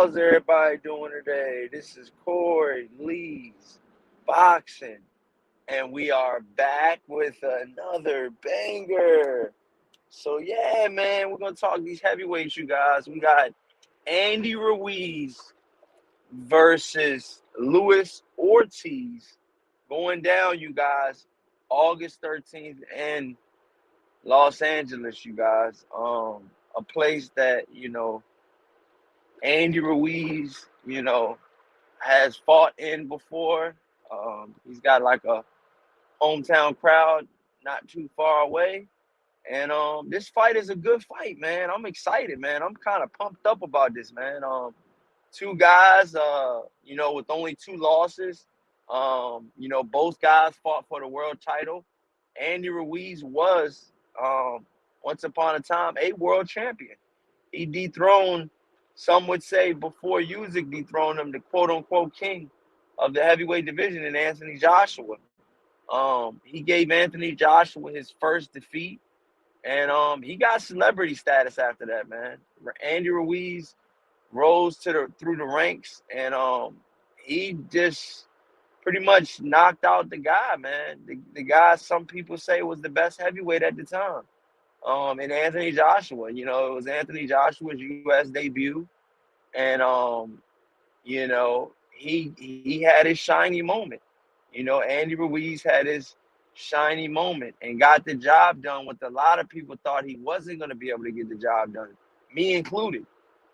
How's everybody doing today? This is Corey Lee's Boxing, and we are back with another banger. So yeah, man, we're gonna talk these heavyweights, you guys. We got Andy Ruiz versus Luis Ortiz going down, you guys, August 13th in Los Angeles, you guys. A place that, Andy Ruiz, has fought in before. He's got like a hometown crowd not too far away. And this fight is a good fight, man. I'm excited, man. I'm kind of pumped up about this, man. Two guys, with only two losses. Both guys fought for the world title. Andy Ruiz was, once upon a time, a world champion. He dethroned, some would say before Usyk dethroned him, the quote-unquote king of the heavyweight division in Anthony Joshua. He gave Anthony Joshua his first defeat, and he got celebrity status after that, man. Andy Ruiz rose through the ranks, and he just pretty much knocked out the guy, man. The guy some people say was the best heavyweight at the time. And Anthony Joshua, it was Anthony Joshua's U.S. debut, and he had his shiny moment. Andy Ruiz had his shiny moment and got the job done. What a lot of people thought he wasn't going to be able to get the job done, me included.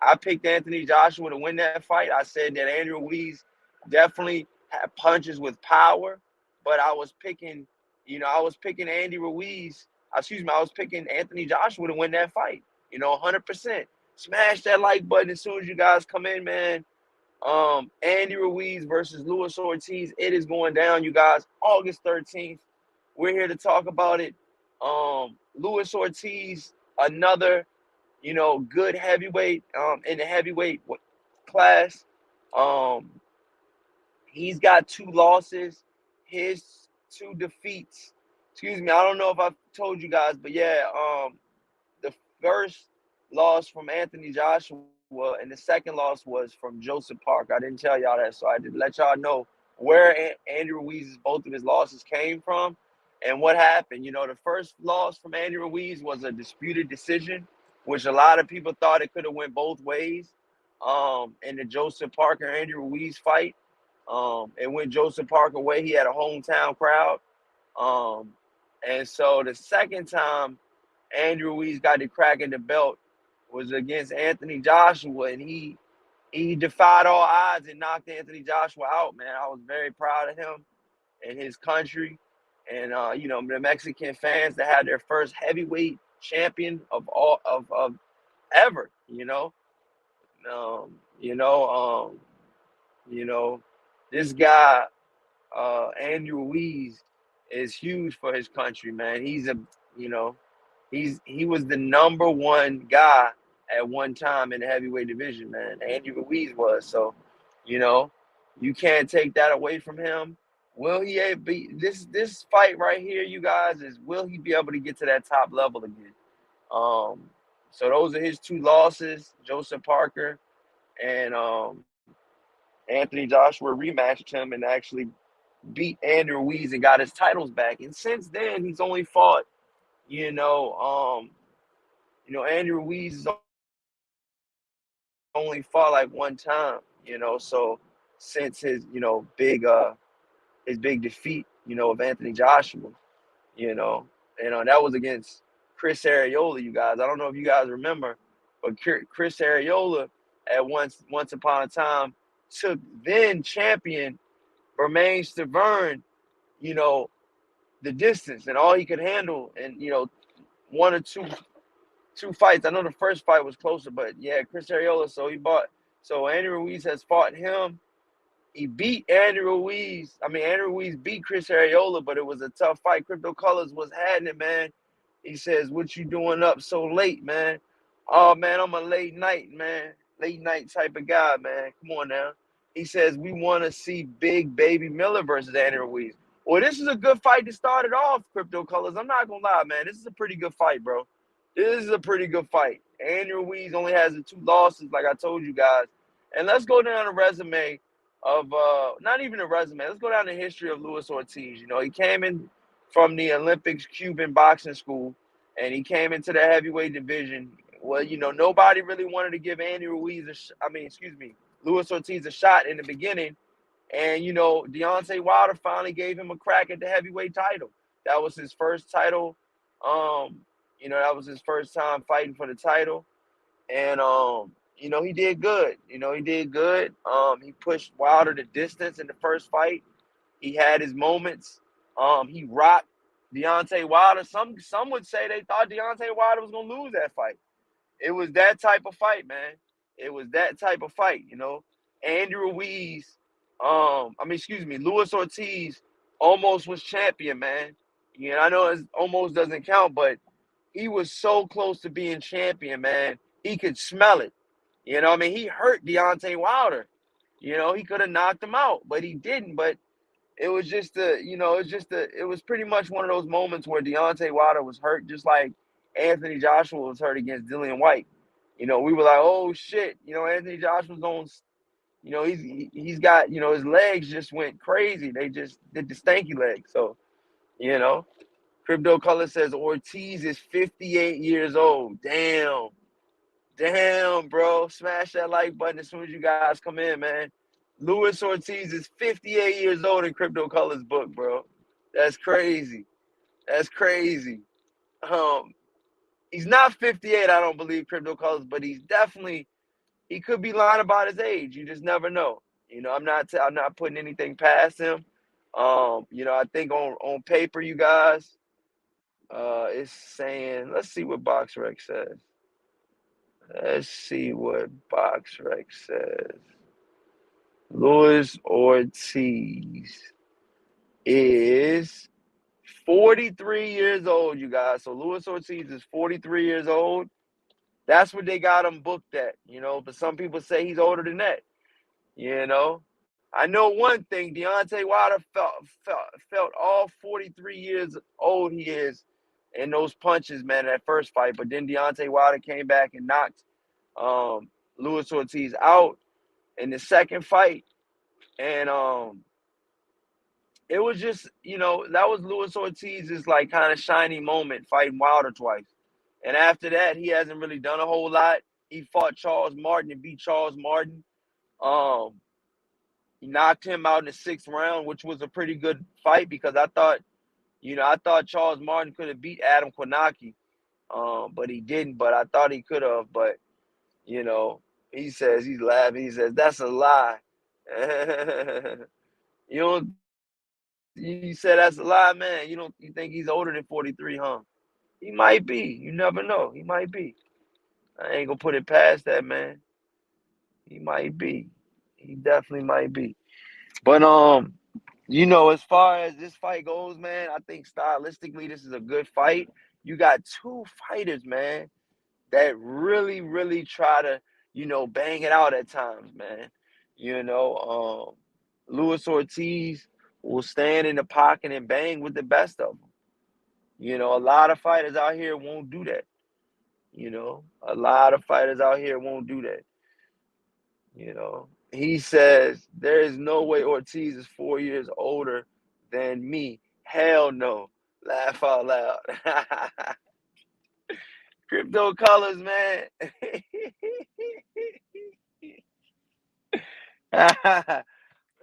I picked Anthony Joshua to win that fight. I said that Andy Ruiz definitely had punches with power, but I was picking Andy Ruiz. I was picking Anthony Joshua to win that fight. 100%. Smash that like button as soon as you guys come in, man. Andy Ruiz versus Luis Ortiz. It is going down, you guys. August 13th. We're here to talk about it. Luis Ortiz, another, good heavyweight in the heavyweight class. He's got two losses. His two defeats. Excuse me, I don't know if I've told you guys, but yeah, the first loss from Anthony Joshua and the second loss was from Joseph Park. I didn't tell y'all that, so I did let y'all know where Andy Ruiz's both of his losses came from and what happened. The first loss from Andy Ruiz was a disputed decision, which a lot of people thought it could have went both ways. In the Joseph Parker Andy Ruiz fight, it went Joseph Parker way. He had a hometown crowd. And so the second time Andy Ruiz got the crack in the belt was against Anthony Joshua, and he defied all odds and knocked Anthony Joshua out, man. I was very proud of him and his country, and the Mexican fans that had their first heavyweight champion of all of ever. This guy Andy Ruiz is huge for his country, man. He was the number one guy at one time in the heavyweight division, man. Andy Ruiz was. So, you can't take that away from him. Will he be this fight right here, you guys, is will he be able to get to that top level again? So those are his two losses, Joseph Parker and Anthony Joshua rematched him and actually beat Andy Ruiz and got his titles back. And since then, he's only fought, Andy Ruiz has only fought like one time, so since his big defeat, of Anthony Joshua, and that was against Chris Arreola, you guys. I don't know if you guys remember, but Chris Arreola at once upon a time took then champion Bermain Stavern, the distance and all he could handle, and one or two fights. I know the first fight was closer, but yeah, Chris Arreola. So Andy Ruiz has fought him. He beat Andy Ruiz. Andy Ruiz beat Chris Arreola, but it was a tough fight. Crypto Colors was having it, man. He says, "What you doing up so late, man?" Oh man, I'm a late night type of guy, man. Come on now. He says, "We want to see Big Baby Miller versus Andy Ruiz." Well, this is a good fight to start it off, Crypto Colors. I'm not going to lie, man. This is a pretty good fight, bro. This is a pretty good fight. Andy Ruiz only has the two losses, like I told you guys. And let's go down the resume of not even a resume. Let's go down the history of Luis Ortiz. You know, he came in from the Olympics Cuban boxing school, and he came into the heavyweight division. Well, you know, nobody really wanted to give Andy Ruiz Luis Ortiz a shot in the beginning. And, you know, Deontay Wilder finally gave him a crack at the heavyweight title. That was his first title. Um, you know, that was his first time fighting for the title. And you know, he did good. You know, he did good. He pushed Wilder the distance in the first fight. He had his moments. He rocked Deontay Wilder. Some would say they thought Deontay Wilder was gonna lose that fight. It was that type of fight, man. It was that type of fight, you know. Andy Ruiz, Luis Ortiz almost was champion, man. You know, I know it almost doesn't count, but he was so close to being champion, man. He could smell it. You know, I mean, he hurt Deontay Wilder. You know, he could have knocked him out, but he didn't. But it was just it was pretty much one of those moments where Deontay Wilder was hurt, just like Anthony Joshua was hurt against Dillian White. You know, we were like, oh shit, you know, Anthony Joshua's on, you know, he's got, you know, his legs just went crazy. They just did the stanky legs. So, you know, Crypto Color says Ortiz is 58 years old. Damn. Damn, bro. Smash that like button as soon as you guys come in, man. Luis Ortiz is 58 years old in Crypto Color's book, bro. That's crazy. That's crazy. Um, he's not 58, I don't believe, Crypto Colors, but he could be lying about his age. You just never know. You know, I'm not putting anything past him. You know, I think on paper, you guys, it's saying, let's see what BoxRec says. Let's see what BoxRec says. Luis Ortiz is 43 years old, you guys. So Luis Ortiz is 43 years old. That's what they got him booked at, you know. But some people say he's older than that, you know. I know one thing: Deontay Wilder felt all 43 years old he is in those punches, man, in that first fight. But then Deontay Wilder came back and knocked Luis Ortiz out in the second fight, and it was just, you know, that was Luis Ortiz's like kind of shining moment, fighting Wilder twice. And after that, he hasn't really done a whole lot. He fought Charles Martin and beat Charles Martin. Um, he knocked him out in the sixth round, which was a pretty good fight because I thought Charles Martin could have beat Adam Kornacki, but he didn't. But I thought he could have. But you know, he says he's laughing. He says that's a lie. You don't. You said that's a lie, man. You think he's older than 43, huh? He might be. You never know. He might be. I ain't gonna put it past that, man. He might be. He definitely might be. But you know, as far as this fight goes, man, I think stylistically this is a good fight. You got two fighters, man, that really, really try to, you know, bang it out at times, man. You know, Luis Ortiz will stand in the pocket and bang with the best of them. You know, a lot of fighters out here won't do that. You know, a lot of fighters out here won't do that. You know, he says there is no way Ortiz is 4 years older than me. Hell no. Laugh out loud. Crypto colors, man.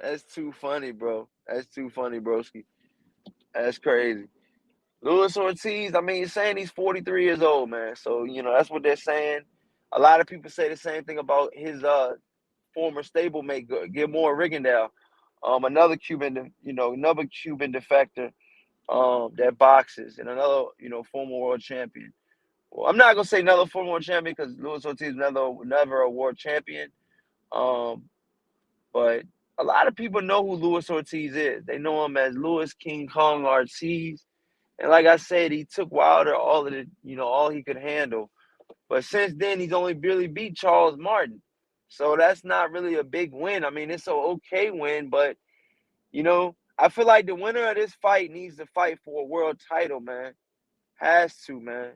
That's too funny, bro. That's too funny, broski. That's crazy. Luis Ortiz, I mean, he's saying he's 43 years old, man. So, you know, that's what they're saying. A lot of people say the same thing about his former stablemate, Gilmore Rigondeaux, another Cuban defector that boxes, and another, you know, former world champion. Well, I'm not gonna say another former world champion because Luis Ortiz never a world champion. Um, but a lot of people know who Luis Ortiz is. They know him as Luis King Kong Ortiz. And like I said, he took Wilder all he could handle. But since then, he's only really beat Charles Martin. So that's not really a big win. I mean, it's an okay win, but, you know, I feel like the winner of this fight needs to fight for a world title, man. Has to, man.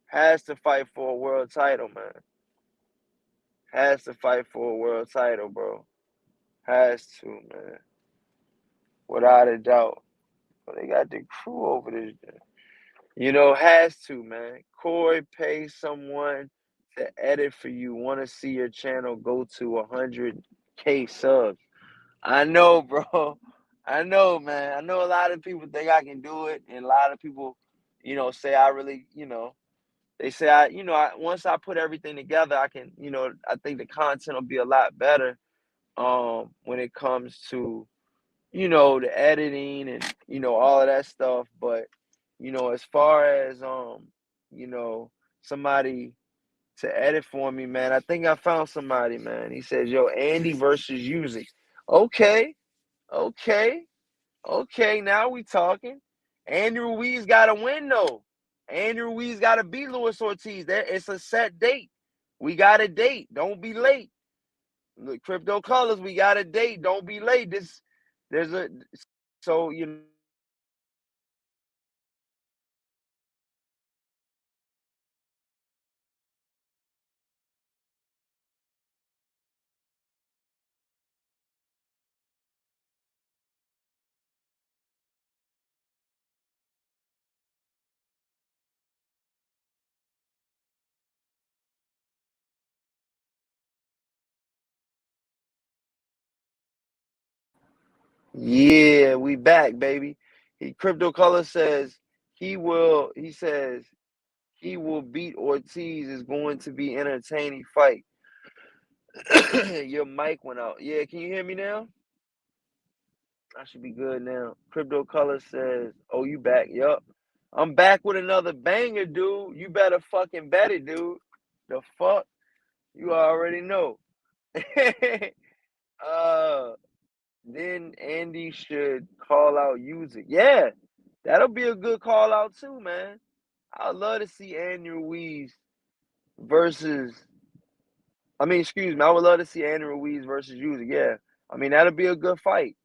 Has to fight for a world title, man. has to fight for a world title, bro. Has to, man. Without a doubt. But they got the crew over this. Has to, man. Corey, pay someone to edit for you. Want to see your channel go to 100K subs. I know, bro. I know, man. I know a lot of people think I can do it, and a lot of people, say I really, they say once I put everything together, I can, I think the content will be a lot better. When it comes to, the editing and all of that stuff. But as far as somebody to edit for me, man, I think I found somebody, man. He says, yo, Andy versus Usyk. Okay, okay, okay. Now we talking. Andy Ruiz got to win though. Andy Ruiz got to beat Luis Ortiz. It's a set date. We got a date. Don't be late. Look, Crypto Colors, we got a date. Don't be late. There's a so Yeah, we back, baby. Crypto Color says he says he will beat Ortiz. Is going to be entertaining fight. Your mic went out. Yeah, can you hear me now? I should be good now. Crypto Color says, oh, you back. Yup. I'm back with another banger, dude. You better fucking bet it, dude. The fuck? You already know. uh then Andy should call out Usyk. Yeah, that'll be a good call out too, man. I'd love to see Andy Ruiz versus. I mean, excuse me. I would love to see Andy Ruiz versus Usyk. Yeah, I mean that'll be a good fight.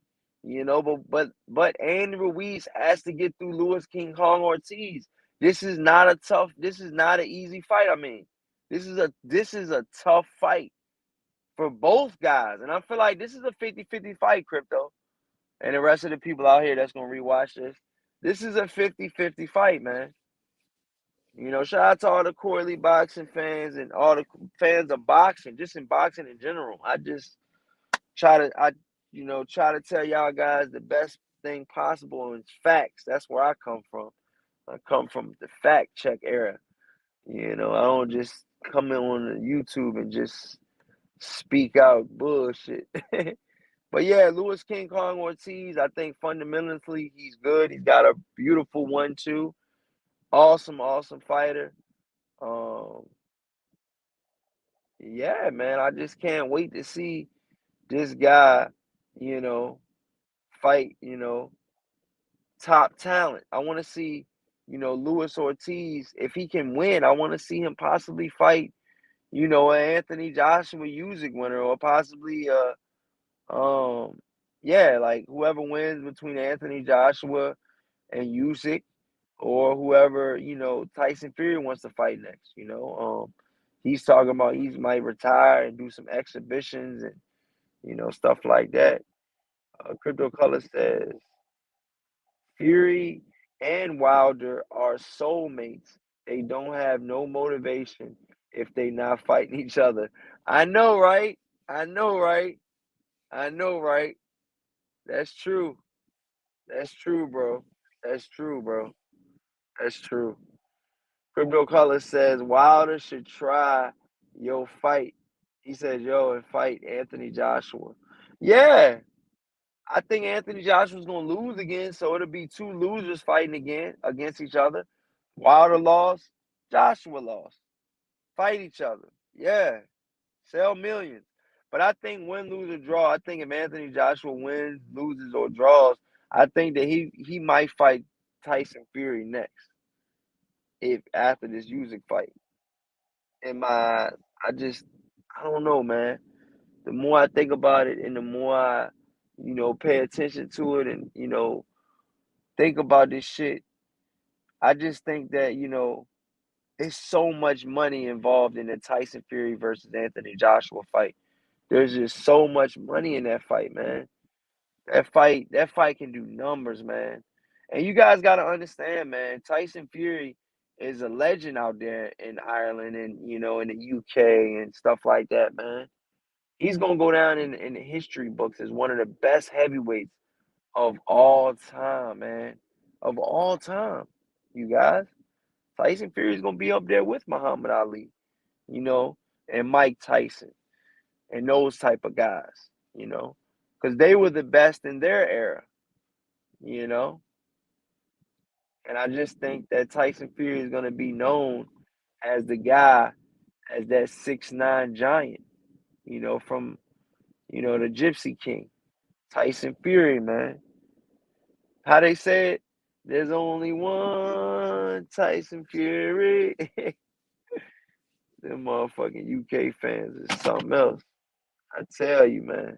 But Andy Ruiz has to get through Lewis King Kong Ortiz. This is not a tough. This is not an easy fight. I mean, this is a tough fight for both guys, and I feel like this is a 50-50 fight, Crypto. And the rest of the people out here that's gonna rewatch this. This is a 50-50 fight, man. Shout out to all the Corley boxing fans and all the fans of boxing, just in boxing in general. I just try to tell y'all guys the best thing possible and facts. That's where I come from. I come from the fact check era. I don't just come in on YouTube and just speak out bullshit. But yeah, Lewis King Kong Ortiz, I think fundamentally he's good. He's got a beautiful 1-2. Awesome, awesome fighter. Um, yeah, man, I just can't wait to see this guy, you know, fight, top talent. I want to see, Luis Ortiz, if he can win, I want to see him possibly fight, an Anthony Joshua Usyk winner or possibly yeah, like whoever wins between Anthony Joshua and Usyk, or whoever Tyson Fury wants to fight next. He's talking about he might retire and do some exhibitions and stuff like that. Crypto Color says Fury and Wilder are soulmates. They don't have no motivation if they not fighting each other. I know, right? I know, right? I know, right? That's true. That's true, bro. That's true, bro. That's true. Crypto Color says Wilder should try yo fight. He says yo and fight Anthony Joshua. Yeah, I think Anthony Joshua's gonna lose again, so it'll be two losers fighting again against each other. Wilder lost, Joshua lost. Fight each other. Yeah, sell millions. But I think win, lose, or draw. I think if Anthony Joshua wins, loses, or draws, I think that he might fight Tyson Fury next if after this Usyk fight. In my, I just, I don't know, man. The more I think about it, and the more I, pay attention to it, and think about this shit, I just think that It's so much money involved in the Tyson Fury versus Anthony Joshua fight. There's just so much money in that fight, man. That fight can do numbers, man. And you guys gotta understand, man, Tyson Fury is a legend out there in Ireland and in the UK and stuff like that, man. He's gonna go down in the history books as one of the best heavyweights of all time, man. Of all time. You guys. Tyson Fury is gonna be up there with Muhammad Ali, you know, and Mike Tyson and those type of guys, because they were the best in their era, you know. And I just think that Tyson Fury is gonna be known as the guy, as that 6'9" giant, from the Gypsy King, Tyson Fury, man. How they say it? There's only one Tyson Fury. Them motherfucking UK fans is something else. I tell you, man.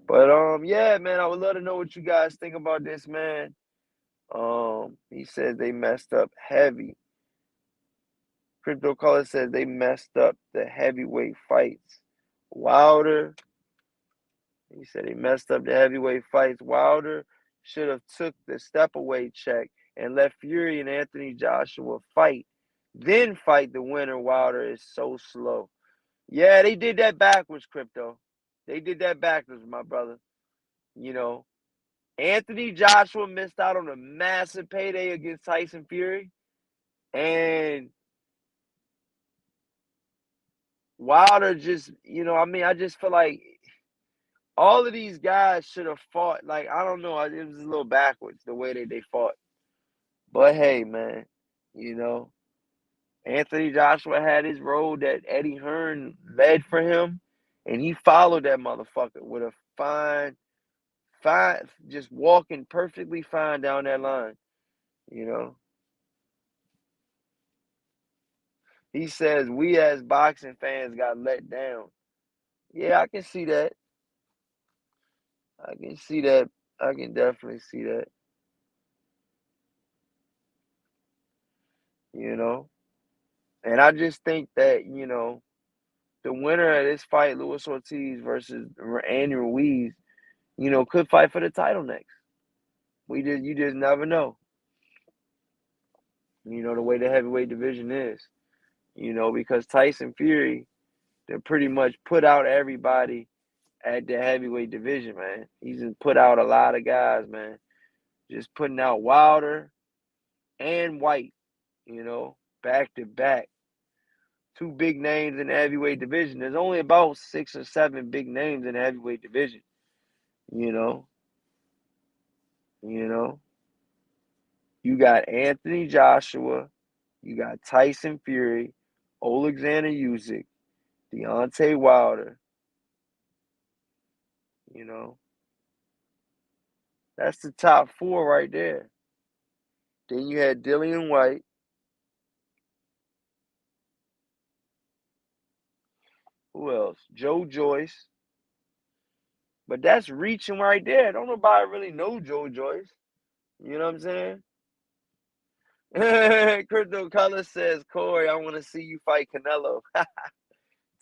But yeah, man, I would love to know what you guys think about this, man. He says they messed up heavy. Crypto Color says they messed up the heavyweight fights. Wilder, he said they messed up the heavyweight fights. Wilder should have took the step away check and let Fury and Anthony Joshua fight. Then fight the winner. Wilder is so slow. Yeah, they did that backwards, Crypto. They did that backwards, my brother. Anthony Joshua missed out on a massive payday against Tyson Fury. And Wilder just, I just feel like all of these guys should have fought. Like, I don't know. It was a little backwards the way that they fought. But hey, man, you know, Anthony Joshua had his road that Eddie Hearn led for him. And he followed that motherfucker with a fine, just walking perfectly fine down that line, you know. He says we as boxing fans got let down. Yeah, I can see that. I can see that. I can definitely see that. You know, and I just think that the winner of this fight, Luis Ortiz versus Andy Ruiz, could fight for the title next. You just never know. The way the heavyweight division is. Because Tyson Fury, they pretty much put out everybody at the heavyweight division, man. He's just put out a lot of guys, man. Just putting out Wilder and White, back to back. Two big names in the heavyweight division. There's only about 6 or 7 big names in the heavyweight division. You know, you know. You got Anthony Joshua, you got Tyson Fury, Alexander Usyk, Deontay Wilder. You know, that's the top 4 right there. Then you had Dillian White. Who else? Joe Joyce. But that's reaching right there. Don't nobody really know Joe Joyce. You know what I'm saying? Crypto Color says, Corey, I want to see you fight Canelo.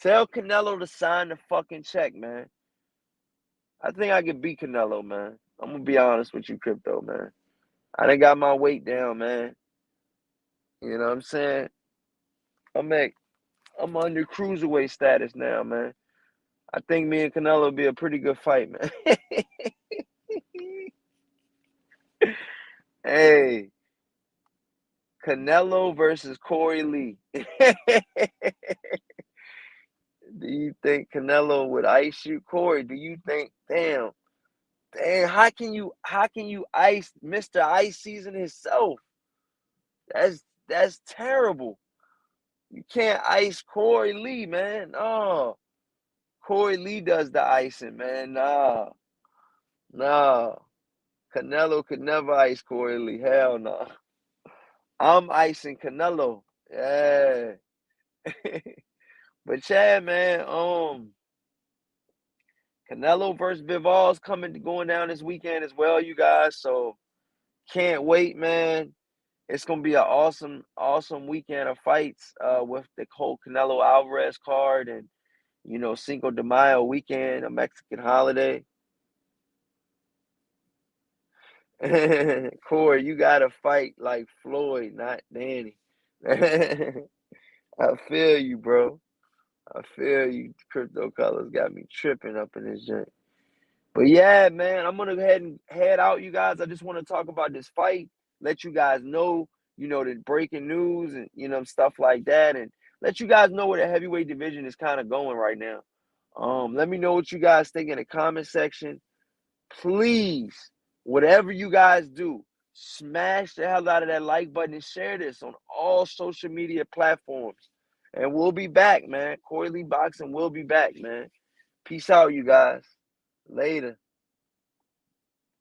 Tell Canelo to sign the fucking check, man. I think I can beat Canelo, man. I'm going to be honest with you, Crypto, man. I done got my weight down, man. You know what I'm saying? I'm under cruiserweight status now, man. I think me and Canelo will be a pretty good fight, man. Hey, Canelo versus Corey Lee. Do you think Canelo would ice you, Corey? Do you think, damn, how can you ice Mr. Ice Season himself? That's terrible. You can't ice Corey Lee, man. No. Corey Lee does the icing, man. No. No. Canelo could never ice Corey Lee. Hell no. I'm icing Canelo. Yeah. But yeah, man, Canelo versus Bival's going down this weekend as well, you guys. So can't wait, man. It's gonna be an awesome weekend of fights with the whole Canelo Alvarez card and Cinco de Mayo weekend, a Mexican holiday. Corey, you gotta fight like Floyd, not Danny. I feel you, bro. I feel you. Crypto colors got me tripping up in this joint. But yeah, man, I'm gonna go ahead and head out, you guys. I just want to talk about this fight, let you guys know, the breaking news and stuff like that, and let you guys know where the heavyweight division is kind of going right now. Let me know what you guys think in the comment section. Please, whatever you guys do, smash the hell out of that like button and share this on all social media platforms. And we'll be back, man. Corey Lee Boxing will be back, man. Peace out, you guys. Later.